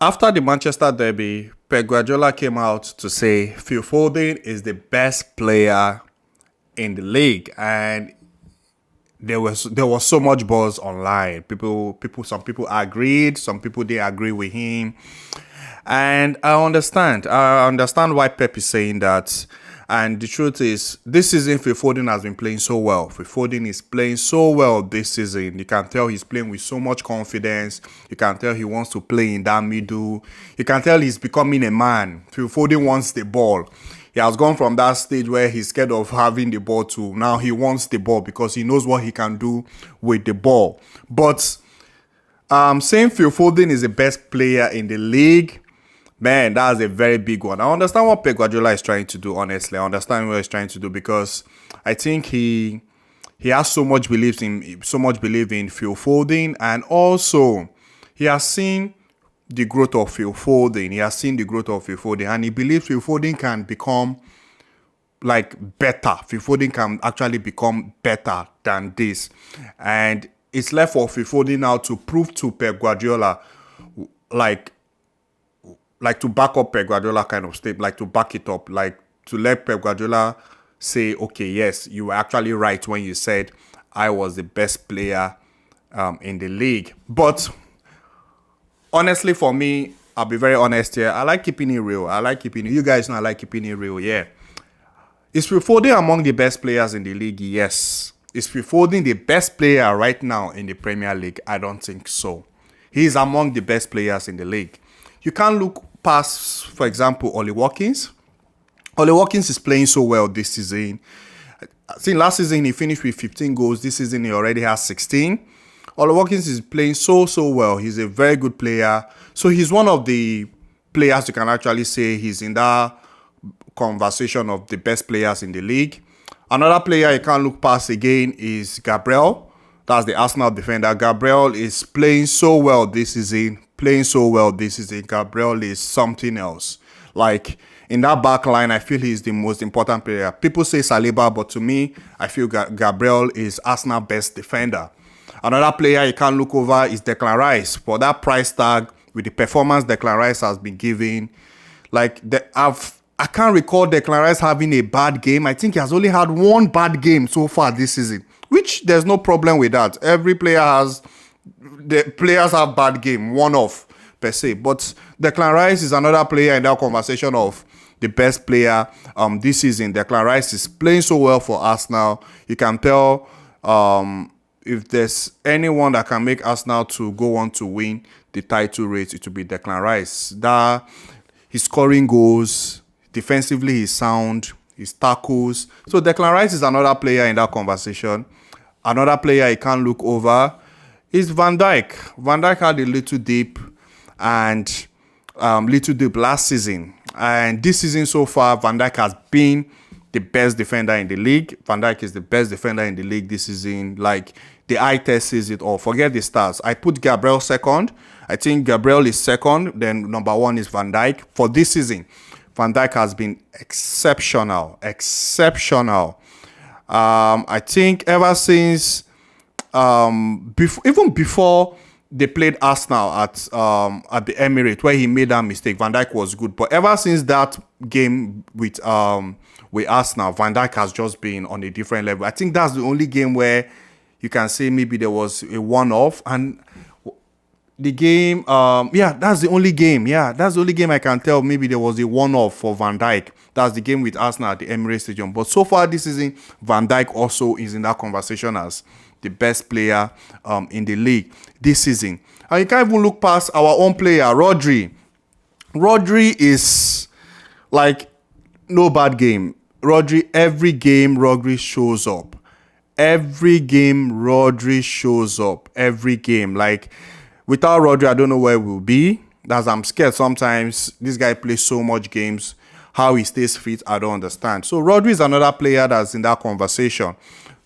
After the Manchester derby, Pep Guardiola came out to say Phil Foden is the best player in the league, and there was so much buzz online. Some people agreed, some people didn't agree with him, and I understand. I understand why Pep is saying that. And the truth is, this season Phil Foden has been playing so well. Phil Foden is playing so well this season. You can tell he's playing with so much confidence. You can tell he wants to play in that middle. You can tell he's becoming a man. Phil Foden wants the ball. He has gone from that stage where he's scared of having the ball to now he wants the ball because he knows what he can do with the ball. But saying Phil Foden is the best player in the league, man, that's a very big one. I understand what Pep Guardiola is trying to do, honestly. I understand what he's trying to do because I think he has so much belief in Phil Foden, and also he has seen the growth of Phil Foden. He has seen the growth of Phil Foden, and he believes Phil Foden can become like better. Phil Foden can actually become better than this. And it's left for Phil Foden now to prove to Pep Guardiola like to back up Pep Guardiola kind of state, like to back it up, like to let Pep Guardiola say, okay, yes, you were actually right when you said I was the best player in the league. But honestly, for me, I'll be very honest here. I like keeping it real. You guys know I like keeping it real, yeah. Is Phil Foden among the best players in the league? Yes. Is Phil Foden the best player right now in the Premier League? I don't think so. He is among the best players in the league. You can't look past, for example, Ollie Watkins. Ollie Watkins is playing so well this season. I think last season he finished with 15 goals. This season he already has 16. Ollie Watkins is playing so well. He's a very good player. So he's one of the players you can actually say he's in that conversation of the best players in the league. Another player you can't look past again is Gabriel. That's the Arsenal defender. Gabriel is playing so well this season. Gabriel is something else. Like in that back line, I feel he's the most important player. People say Saliba, but to me, I feel Gabriel is Arsenal's best defender. Another player you can't look over is Declan Rice. For that price tag, with the performance Declan Rice has been giving, I can't recall Declan Rice having a bad game. I think he has only had one bad game so far this season, which there's no problem with that. The players have bad game, one-off per se. But Declan Rice is another player in that conversation of the best player this season. Declan Rice is playing so well for Arsenal. You can tell if there's anyone that can make Arsenal to go on to win the title race, it will be Declan Rice. He's scoring goals. Defensively, he's sound. His tackles. So Declan Rice is another player in that conversation. Another player you can't look over is Van Dijk. Van Dijk had a little dip last season. And this season so far, Van Dijk has been the best defender in the league. Van Dijk is the best defender in the league this season. Like, the eye test says it all. Forget the stats. I put Gabriel second. I think Gabriel is second. Then number one is Van Dijk. For this season, Van Dijk has been exceptional. I think ever since even before they played Arsenal at the Emirates, where he made that mistake, Van Dijk was good. But ever since that game with Arsenal, Van Dijk has just been on a different level. I think that's the only game where you can say maybe there was a one-off. And the game, that's the only game. Yeah, that's the only game I can tell maybe there was a one-off for Van Dijk. That's the game with Arsenal at the Emirates Stadium. But so far this season, Van Dijk also is in that conversation as the best player in the league this season. And you can't even look past our own player, Rodri. Rodri is like no bad game. Every game, Rodri shows up. Every game. Like, without Rodri, I don't know where we'll be. I'm scared sometimes. This guy plays so much games. How he stays fit, I don't understand. So Rodri is another player that's in that conversation.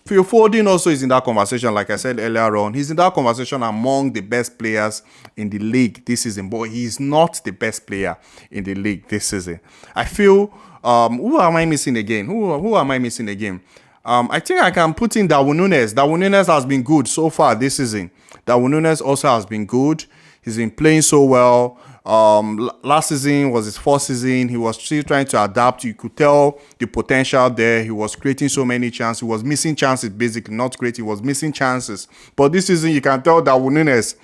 Phil Foden also is in that conversation, like I said earlier on. He's in that conversation among the best players in the league this season, but he's not the best player in the league this season. I feel, who am I missing again? Who am I missing again? I think I can put in Darwin Núñez. Darwin Núñez has been good so far this season. Darwin Núñez also has been good. He's been playing so well. Last season was his first season. He was still trying to adapt. You could tell the potential there. He was creating so many chances. He was missing chances, basically. Not creating, he was missing chances. But this season, you can tell that Nunes,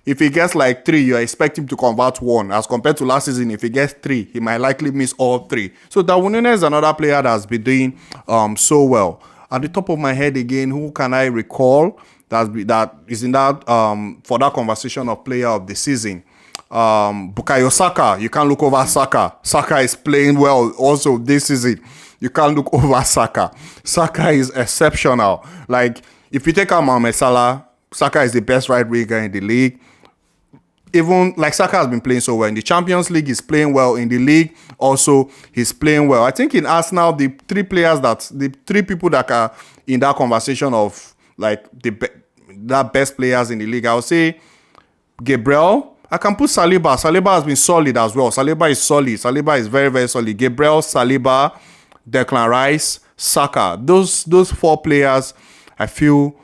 if he gets like 3, you expect him to convert 1. As compared to last season, if he gets 3, he might likely miss all 3. So Darwin Nunes is another player that's been doing so well. At the top of my head again, who can I recall that is in that for that conversation of player of the season? Bukayo Saka. You can't look over Saka. Saka is playing well also this season. You can't look over Saka. Saka is exceptional. Like, if you take out Mohamed Salah, Saka is the best right winger in the league. Even like Saka has been playing so well in the Champions League, he's playing well in the league. Also, he's playing well. I think in Arsenal, the 3 people that are in that conversation of like that best players in the league, I would say Gabriel. I can put Saliba. Saliba has been solid as well. Saliba is solid. Saliba is very, very solid. Gabriel, Saliba, Declan Rice, Saka. Those 4 players, I feel.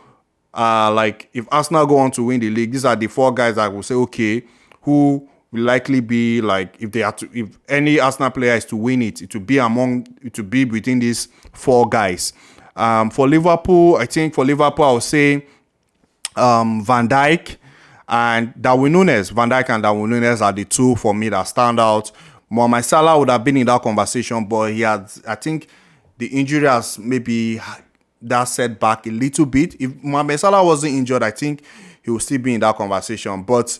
Like if Arsenal go on to win the league, these are the 4 guys that will say, okay, who will likely be like if any Arsenal player is to win it, it will be between these 4 guys. For Liverpool, I think for Liverpool, I would say Van Dijk and Darwin Nunes. Van Dijk and Darwin Nunes are the 2 for me that stand out. Mohamed Salah would have been in that conversation, but I think the injury has maybe that setback a little bit. If Mohamed Salah wasn't injured, I think he will still be in that conversation. But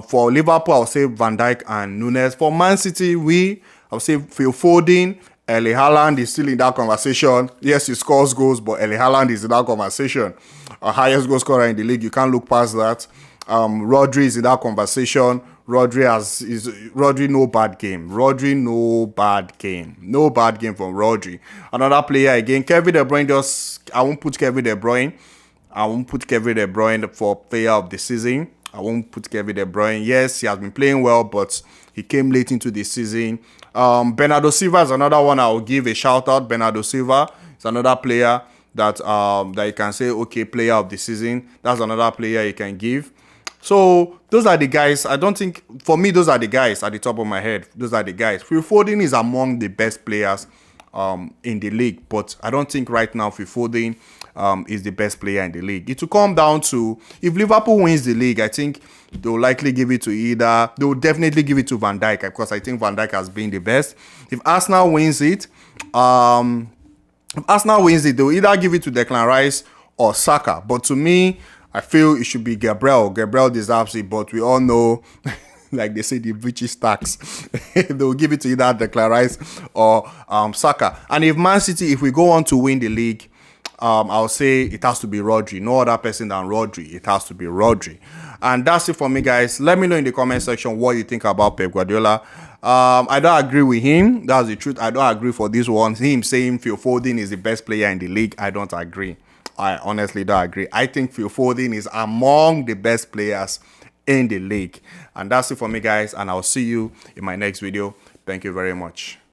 for Liverpool, I'll say Van Dijk and Nunes. For Man City, I'll say Phil Foden. Erling Haaland is still in that conversation. Yes, he scores goals, but Erling Haaland is in that conversation. Highest goal scorer in the league. You can't look past that. Rodri is in that conversation. Rodri no bad game. No bad game from Rodri. Another player again, Kevin De Bruyne. I won't put Kevin De Bruyne. For player of the season. I won't put Kevin De Bruyne. Yes, he has been playing well, but he came late into the season. Bernardo Silva is another one I will give a shout out. Bernardo Silva is another player that you can say, okay, player of the season. That's another player you can give. So those are the guys. I don't think, for me, those are the guys at the top of my head. Those are the guys. Phil Foden is among the best players in the league, but I don't think right now Phil Foden is the best player in the league. It will come down to, if Liverpool wins the league, I think they'll likely give it to they'll definitely give it to Van Dijk, because I think Van Dijk has been the best. If Arsenal wins it, they'll either give it to Declan Rice or Saka. But to me, I feel it should be Gabriel. Gabriel deserves it, but we all know, like they say, the British tax. They'll give it to either Declan Rice or Saka. And if Man City, if we go on to win the league, I'll say it has to be Rodri. No other person than Rodri. It has to be Rodri. And that's it for me, guys. Let me know in the comment section what you think about Pep Guardiola. I don't agree with him. That's the truth. I don't agree for this one. Him saying Phil Foden is the best player in the league. I don't agree. I honestly don't agree. I think Phil Foden is among the best players in the league. And that's it for me, guys. And I'll see you in my next video. Thank you very much.